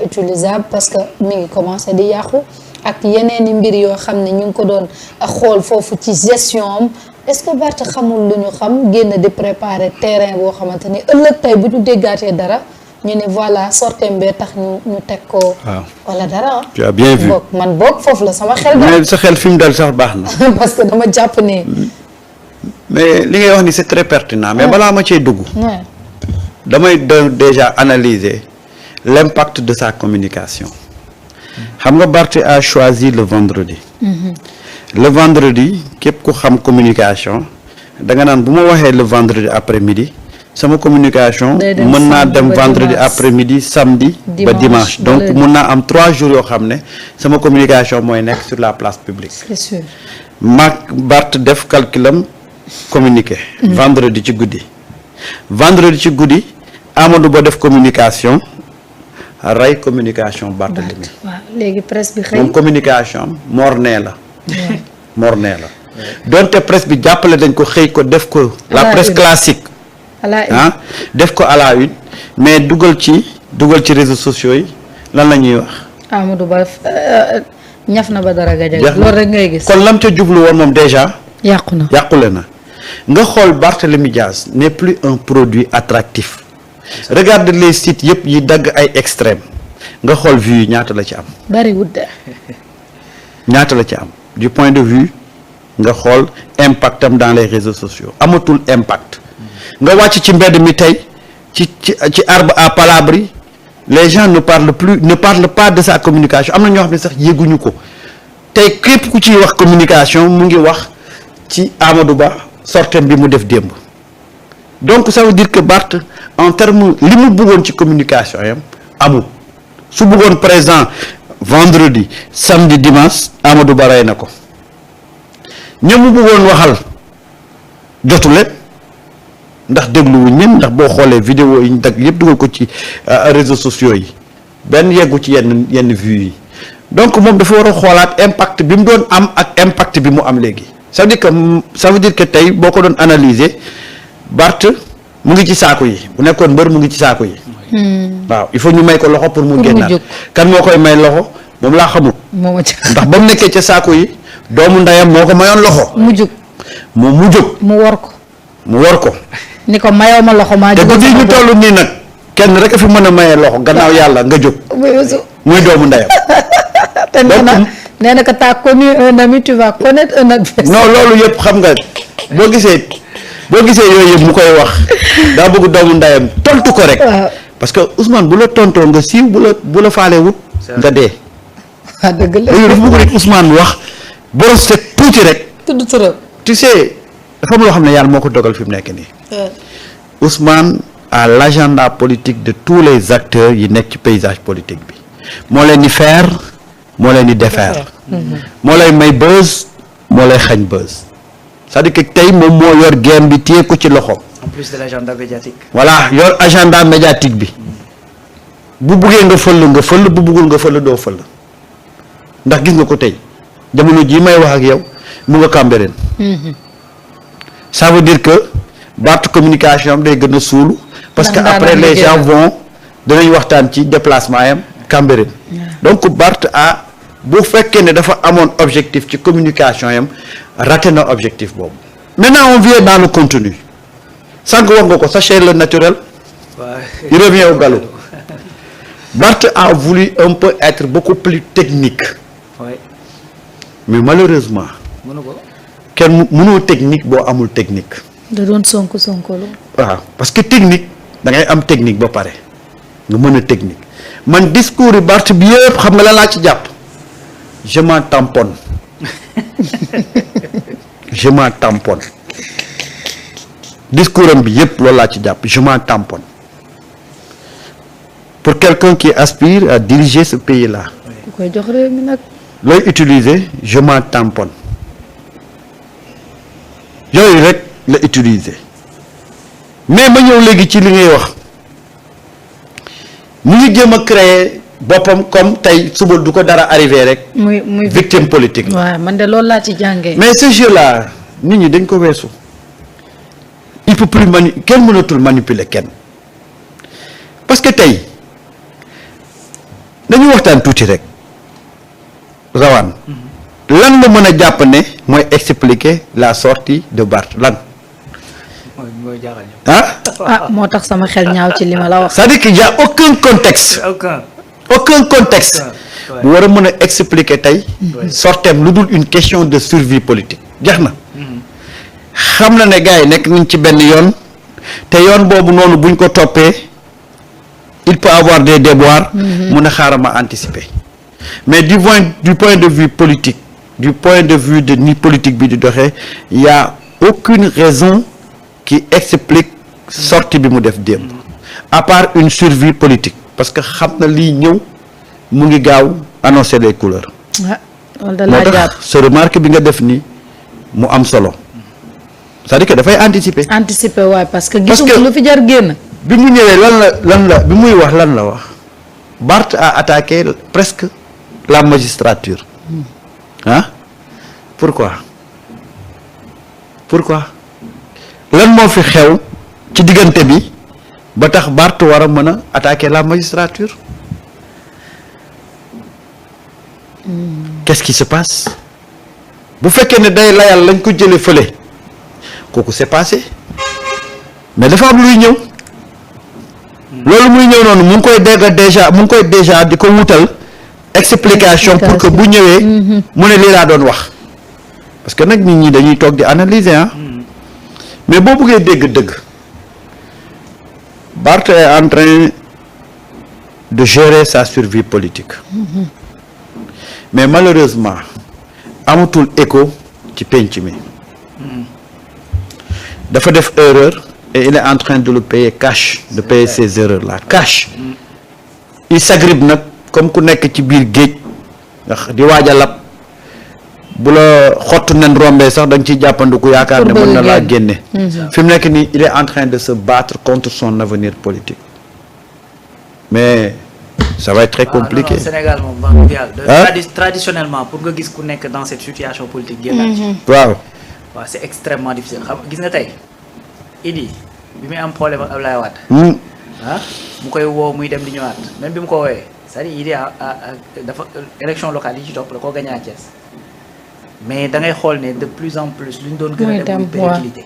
utilisable parce que mi ngi commencé di yàqu ak yeneeni mbir yoo xam ne ñu ngi ko doon xool foofu ci gestion am est-ce que Barth xamul lu ñu xam génn di préparer terrain boo xamante ni ëllëg tey bu ñu déggaatee dara ñu ne voilà sortem bee tax ñu teg ko. waaw wala dara. tu as bien vu man boog foofu la sama xel. mais sa xel fi mu dal sax baax na. parce que dama jàpp ne. mais li ngay wax ni c'est très pertinent mais balaa ma cee dugg. damay déjà analyser l'impact de sa communication. xam nga Barth a choisi le vendredi. le vendredi képp ku xam communication da nga naan bu ma waxee le vendredi après-midi sama communication mën naa dem vendredi après-midi samedi ba dimanche donc mën naa am 3 jours yoo xam ne sama communication mooy nekk sur la place publique. c'est sûr. Barth def calculam communiqué. vendredi ci guddi Amadou Ba def communication rey communication Barthélémy. waaw léegi presse bi xëy. moom communication mornee la. donte presse bi jàppale dañ ko xëy ko def ko. la presse classique. def ko à la une mais dugal ci réseaux sociaux yi lan la ñuy wax. Amadou Ba ñaf na ba dara gajaga loolu rek ngay gis. kon lam ca jublu woon moom déjà. yàqule na nga xool Barthélémy Dias n'est plus un produit attractif. regarde les sites yëpp yi dagg ay extrêmes nga xool vues yi ñaata la ci am. bariwul de. ñaata la ci am du point de vue nga xool impact am dans les réseaux sociaux amatul impact. nga wàcc ci mbedd mi tey ci arbre à palabres les gens ne parlent pas de sa communication am na ñoo xam ne sax yéguñu ko tey képp ku ciy wax communication mu ngi wax ci Amadou Ba sortem bi mu def démb donc ça veut dire que Barth en terme li mu bëggoon ci communication yam amul su bëggoon présent vendredi samedi dimanche Amadou Ba rey na ko ñoom mu bëggoon waxal jotu leen ndax dégluwuñ leen ndax boo xoolee vidéo yi ñu dagg yëpp dugal ko ci réseaux sociaux yi benn yeggu ci yenn vues yi donc moom dafa war a xoolaat impact bi mu doon am ak impact bi mu am léegi ça veut dire que tey boo ko doon analyser Barth mu ngi ci saako yi bu nekkoon mbër mu ngi ci saako yi. waaw il faut ñu may ko loxo pour mu génnaat kan moo koy may loxo moom laa xamul. ndax ba mu nekkee ca saako yi doomu ndeyam moo ko mayoon loxo. mu jóg mu war ko. ni ko mayoo ma loxo maa. te guddi ñu toll nii nag kenn rek a fi mën a mayee loxo gannaaw yàlla nga jóg. muy doomu ndeyam. te nee na que t'as connu un ami tu vas connaître un adversaire. non loolu yëpp xam nga boo gisee yooyu yëpp mu koy wax daa bëgg doomu ndeyam tontu ko rek. parce que Ousmane bu la tontoo nga siiw bu la faalee wut. nga dee. dëgg la dafa bëgg rek Ousmane wax boros set tuuti rek. tudd turam. tu sais dafa am loo xam ne yàlla moo ko dogal fi mu nekk nii. Ousmane a l'agenda politique de tous les acteurs yi nekk ci paysage politique bi moo leen di faire moo leen di défaire. moo lay may buzz moo lay xañ buzz. c'est-à-dire que tey moom moo yor game bi téye ko ci loxo. en plus de l'agenda médiatique. voilà yor agenda médiatique bi bu buggee nga fël bu buggul nga fël doo fël ndax gis nga ko tey jamono jii may wax ak yow mu nga Cambérène. ça veut dire que Barth communication am day gën a suulu parce que après les gens danañ waxtaan ci déplacement yam Cambérène. donc Barth bu fekkee ne dafa amoon objectif ci communication yam raté na objectif boobu. maintenant on vient dans le contenu sànq wax nga ko sachez le naturel. il revient au galop. Barth a voulu un peu être beaucoup plus technique. mais malheureusement. kenn mënoo technique boo amul technique. da doon sonko waaw parce que technique da ngay am technique ba pare nga mën a technique man discours yi Barth bi yëpp xam nga la laa ci jàpp je m'en tamponne discours am bi yëpp loolu laa ci jàpp je m'en tamponne pour quelqu'un qui aspire à diriger ce pays là. ku koy jox réew mi nag. looy utiliser je m'en tamponne yooyu rek la utiliser mais ma ñëw léegi ci li ngay wax mu ngi jéem a créer boppam comme tey suba du ko dara arrivé rek. muy victime politique la. waaw man de loolu laa ci jàngee. mais ce jeu là nit ñi dañ ko weesu il peut plus kenn mënatul manipuler kenn parce que tey dañu waxtaan tuuti rek Rawane lan nga mën a jàpp ne mooy expliquer la sortie de Barth lan moo tax sama xel ñaaw ci li ma la wax. c'est-à-dire qu'il y a aucun contexte bu war a mën a expliquer tey sorteem lu dul une question de survie politique jeex na xam na ne gars yi nekk nañ ci benn yoon te yoon boobu noonu buñ ko toppee il peut avoir des déboires mun a xaaral ma anticiper mais du point de vue politique du point de vue de ni politique bi di doxee il y a aucune raison qui explique sortie bi mu def démb à part une survie politique parce que xam na lii ñëw mu ngi gaaw annoncer les couleurs moo tax sa remarque bi nga def nii mu am solo c'est-à-dire que dafay anticiper waay parce que gisuma lu fi jar génn bi mu ñëwee lan la bi muy wax lan la wax Barth a attaqué presque la magistrature pourquoi lan moo fi xew ci diggante bi ba tax Barth war a mën a attaquer la magistrature qu'est-ce qui se passe bu fekkee ne day layal lañ ko jële fële kooku c'est passé mais dafa am luy ñëw loolu muy ñëw noonu mu ngi koy déjà di ko wutal explication pour que bu ñëwee mu ne lii laa doon wax parce que nag nit ñi dañuy toog di analyser mais boo bëggee dégg dëgg Barth est en train de gérer sa survie politique mais malheureusement amatul écho ci penc mi dafa def erreur et il est en train de le payer cash de payer ces erreurs là cash il s'agrippe nag comme ku nekk ci biir géej ndax di waaj a lab bu la xottu nen rombee sax da nga ciy jàppandiku yaakaar ne mën na laa génne fi mu nekk nii il est en train de se battre contre son avenir politique mais ça va être très compliqué. non, Sénégal moom traditionnellement pour nga gis ku nekk dans cette situation politique génnaat ci waaw c'est extrêmement difficile xam gis nga tey Idi bi muy am problème ak Abdoulaye Wade mu koy woo muy dem di ñëwaat même bi mu ko woowee c'est-à-dire Idi dafa élection locale yi ci topp da koo gagné à Thiès mais da ngay xool ne de plus en plus lu ñu doon gën a dem muy périclité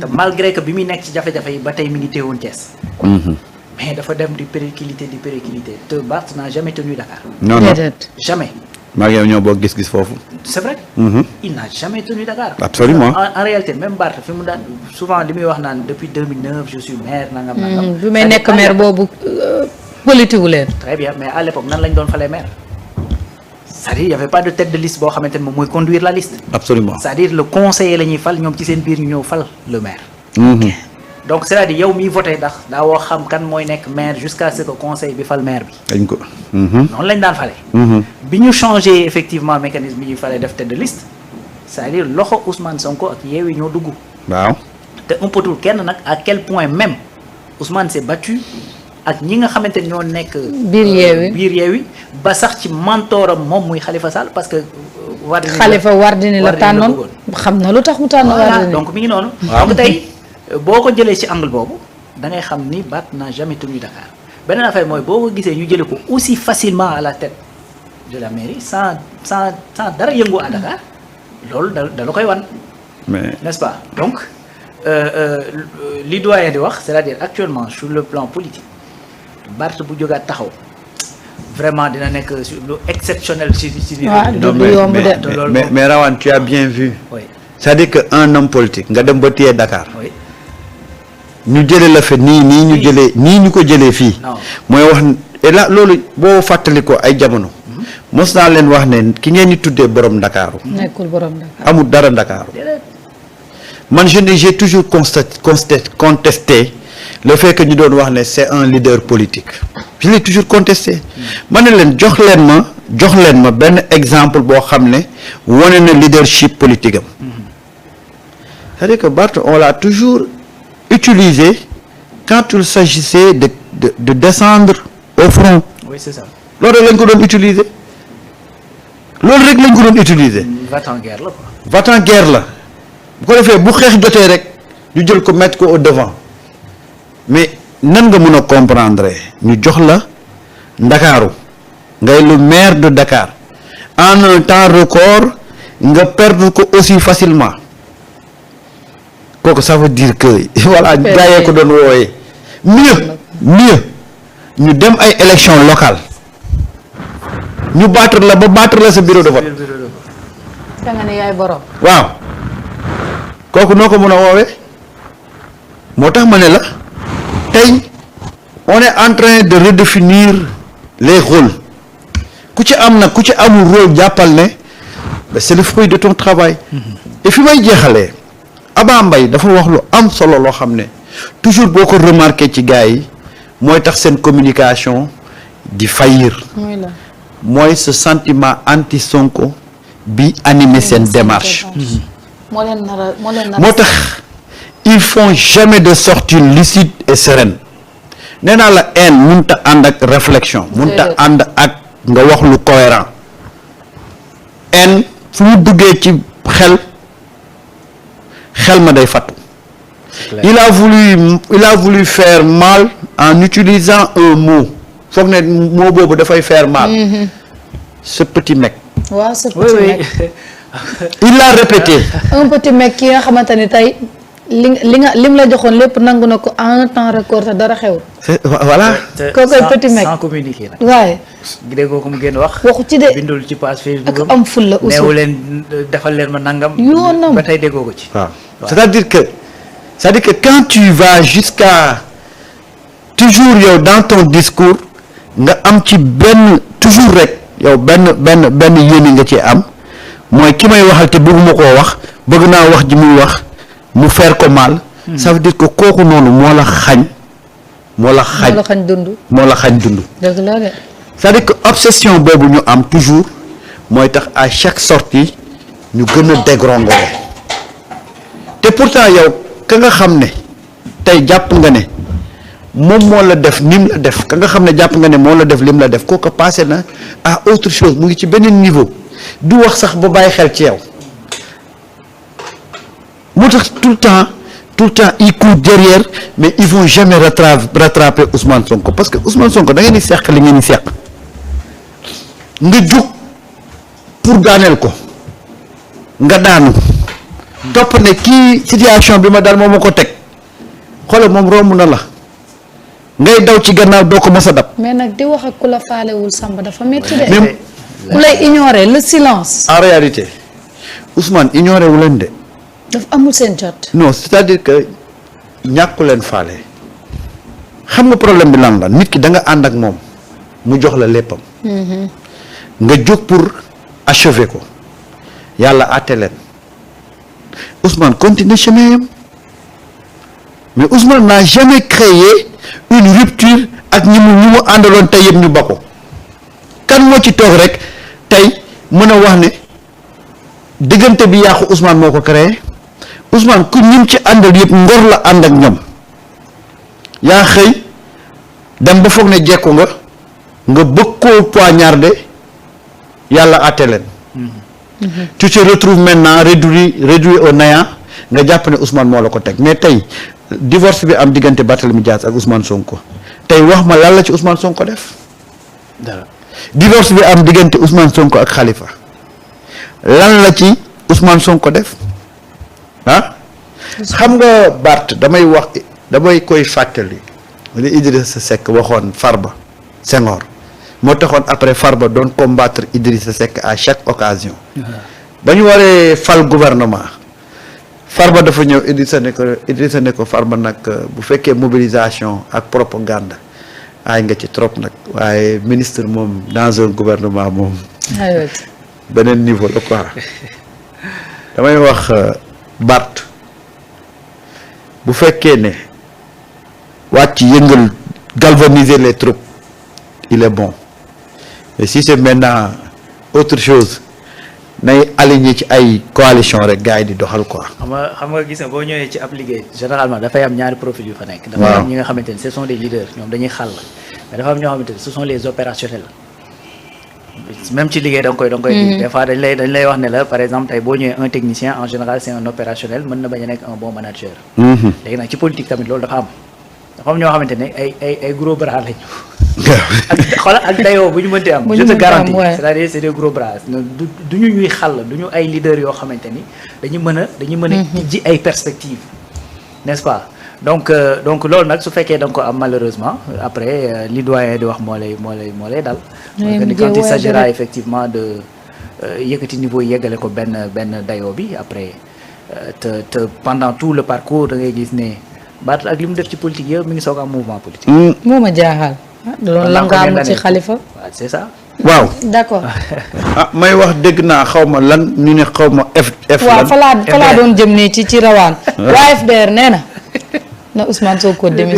te malgré que bi muy nekk ci jafe-jafe yi ba tey mi ngi téewoon Thiès mais dafa dem di périclité te Barth n'a jamais tenu Dakar non jamais maa ngi yow ñoo bokk gis-gis foofu c'est vrai il n'a jamais tenu Dakar absolument en réalité même Barth fi mu daan souvent li muy wax naan depuis 2009 je suis maire nangam bi may nekk maire boobu politique wu leen très bien mais à l'époque nan lañ doon falee maire c'est-à-dire il y avait pas de tête de liste boo xamante ne moom mooy conduire la liste absolument c'est-à-dire le conseiller la ñuy fal ñoom ci seen biir ñu ñëw fal le maire donc c'est-à-dire yow miy voté ndax daa woo xam kan mooy nekk maire jusqu'à ce que conseil bi fal maire bi dañ ko noonu lañ daan fale bi ñu changé effectivement mécanisme bi ñuy fale def tête de liste c'est-à-dire loxo Ousmane Sonko ak Yewwi ñoo dugg waaw te umpatul kenn nag à quel point même Ousmane s'est battu ak ñi nga xamante ne ñoo nekk biir Yewwi ba sax ci mentoram moom muy Khalifa Sall parce que Wardini la tànnoon xam na lu tax mu tànn Wardini donc mi ngi noonu donc tey boo ko jëlee ci angle boobu da ngay xam ni Barth n'a jamais tenu Dakar beneen affaire mooy boo ko gisee ñu jëlee ko aussi facilement à la tête de la mairie sans dara yëngu à Dakar loolu da la koy wan mais n'est-ce pas donc li doyen di wax c'est-à-dire actuellement sur le plan politique Barth bu jógaat taxaw vraiment dina nekk lu exceptionnel ci mais Rawane tu as bien vu c'est-à-dire que un homme politique nga dem ba téye Dakar ñu jëlee la fa nii ñu ko jëlee fii mooy wax et là loolu boo fàttali ko ay jamono mos naa leen wax ne ki ngeen di tuddee borom Ndakaaru nekkul borom Dakar amul dara Ndakaaru man j'ai toujours contesté le fait que ñu doon wax ne c'est un leader politique je l'ai toujours contesté ma ne leen jox leen ma benn exemple boo xam ne wane na leadership politique am c'est-à-dire que Barth on l'a toujours utilisé quand il s'agissait de descendre au front. Oui, c'est ça. loolu rek lañ ko doon utiliser va-t-en guerre la quoi. va-t-en guerre la bu ko defee bu xeex jotee rek ñu jël ko mettre ko au devant mais nan nga mën a comprendre ñu jox la Ndakaaru ngay le maire de Dakar en un temps record nga perdre ko aussi facilement kooku ça veut dire que voilà gaayee ko doon wooyee mieux ñu dem ay élection locale ñu battre la sa bureau de vote da nga ne yaay borom. waaw kooku noo ko mën a woowee moo tax ma ne la tey on est en train de redéfinir les rôles ku ci am nag ku ci amul rôle jàppal ne c'est le fruit de ton travail. et fi may jeexalee Abba Mbaye dafa wax lu am solo loo xam ne toujours boo ko remarqué ci gars yi mooy tax seen communication di faillir. mooy ce sentiment anti Sonko bi animé seen démarche. moo tax ils font jamais de sortie lucide et sereine nee naa la haine mënut a ànd ak réflexion mënut a ànd ak nga wax lu cohérent haine fu mu duggee ci xel ma day fattu. il a voulu faire mal en utilisant un mot foog ne mot boobu dafay faire mal. ce petit mec. waaw ce petit mec. il l'a répété. un petit mec ki nga xamante ni tey lim la joxoon lépp nangu na ko en un temps record te dara xew. voilà. kooku petit mec sans communiquer nag. waaye. déggoo ko mu génn wax. waxu ci de bindul ci page Facebook ak am ful la aussi neewu leen defal leen ma nangam. yoonam ba tey déggoo ko ci. waaw c'est-à-dire que quand tu vas jusqu'à toujours yow dans ton discours nga am ci benn toujours rek yow benn yéene nga ci am mooy ki may waxal te bëgguma koo wax bëgg naa wax ji muy wax mu faire ko mal. ça veut dire que kooku noonu moo la xañ dund. dëgg la de. c'est-à-dire que obsession boobu ñu am toujours mooy tax à chaque sortie ñu gën a dégringoler te pourtant yow ka nga xam ne tey jàpp nga ne moom moo la def nim la def ka nga xam ne jàpp nga ne moo la def lim la def kooku passé na à autre chose mu ngi ci beneen niveau du wax sax ba bàyyi xel ci yow moo tax tout le temps ils courent derrière mais ils vont jamais rattraper Ousmane Sonko parce que Ousmane Sonko da ngeen di seq li ngeen di seq nga jug pour daaneel ko nga daanu topp ne kii situation bi ma daal moom ma ko teg xoolal moom romb na la ngay daw ci gannaaw doo ko mës a dab. mais nag di wax ak ku la faalewul Samba dafa métti de. même ku lay ignorer le silence. en réalité Ousmane ignoré wu leen de. dafa amul seen jot. non c'est-à-dire que ñàkku leen faale xam nga problème bi lan la nit ki da nga ànd ak moom mu jox la léppam. nga jóg pour achever ko yàlla àtte leen Ousmane continue chemin yam mais Ousmane n'a jamais créé une rupture ak ñi mu àndaloon tey yëpp ñu ba ko kan moo ci toog rek tey mën a wax ne diggante bi yàqu Ousmane moo ko créé Ousmane ku ñim ci àndal yëpp ngor la ànd ak ñoom yaa xëy dem ba foog ne jekku nga bëgg koo poignarder yàlla àtte leen. tu te retrouves maintenant réduit au néant nga jàpp ne Ousmane moo la ko teg mais tey divorce bi am diggante Barthélémy Dias ak Ousmane Sonko tey wax ma lan la ci Ousmane Sonko def. dara divorce bi am diggante Ousmane Sonko ak Khalifa lan la ci Ousmane Sonko def ah. xam nga Bart damay koy fàttali li Idrissa Seck waxoon Farba Senghor moo taxoon après Farba doon combattre Idrissa Seck à chaque occasion. ba ñu waree fal gouvernement Farba dafa ñëw Idrissa ne ko Farba nag bu fekkee mobilisation ak propagande aay nga ci trop nag waaye ministre moom dans un gouvernement moom beneen niveau la quoi damay wax Bart bu fekkee ne wàcc yëngal galvaniser les troupes il est bon et si c'est maintenant autre chose nay aligné ci ay coalition rek gars yi di doxal quoi. xam nga gis nga boo ñëwee ci ab liggéey généralement dafay am ñaari profil yu fa nekk. dafa am ñi nga xamante ni ce sont des leaders ñoom dañuy xàll mais dafa am ñoo xamante ni ce sont les opérationnels même ci liggéey da nga koy des fois dañ lay wax ne la par exemple tey boo ñëwee un technicien en général c'est un opérationnel mën na bañ a nekk un bon manager. léegi nag ci politique tamit loolu dafa am ñoo xamante ne ay gros bras lañu xoolal ak dayoo bu ñu mënti am. je te garantis ouais. c'est-à-dire c'est des gros bras du ñu ñuy xàll du ñu ay leaders yoo xamante ni dañu mën a tijji ay perspectives n'est-ce pas donc loolu nag su fekkee da nga ko am malheureusement après li doyen di wax moo lay dal. quand il s'agira effectivement de yëkkati niveau yeggale ko benn dayoo bi après te pendant tout le parcours da ngay gis ne Barth ak li mu def ci politique yëpp mi ngi soog am mouvement politique. moo ma jaaxal. loolu la nga am ci Khalifa. waaw c'est ça. waaw d'accord. may wax dégg naa xaw ma lan ñu ne xaw ma F. waaw fa laa doon jëm nii ci rawaan. waa FDR nee na Ousmane Sonko démissionné.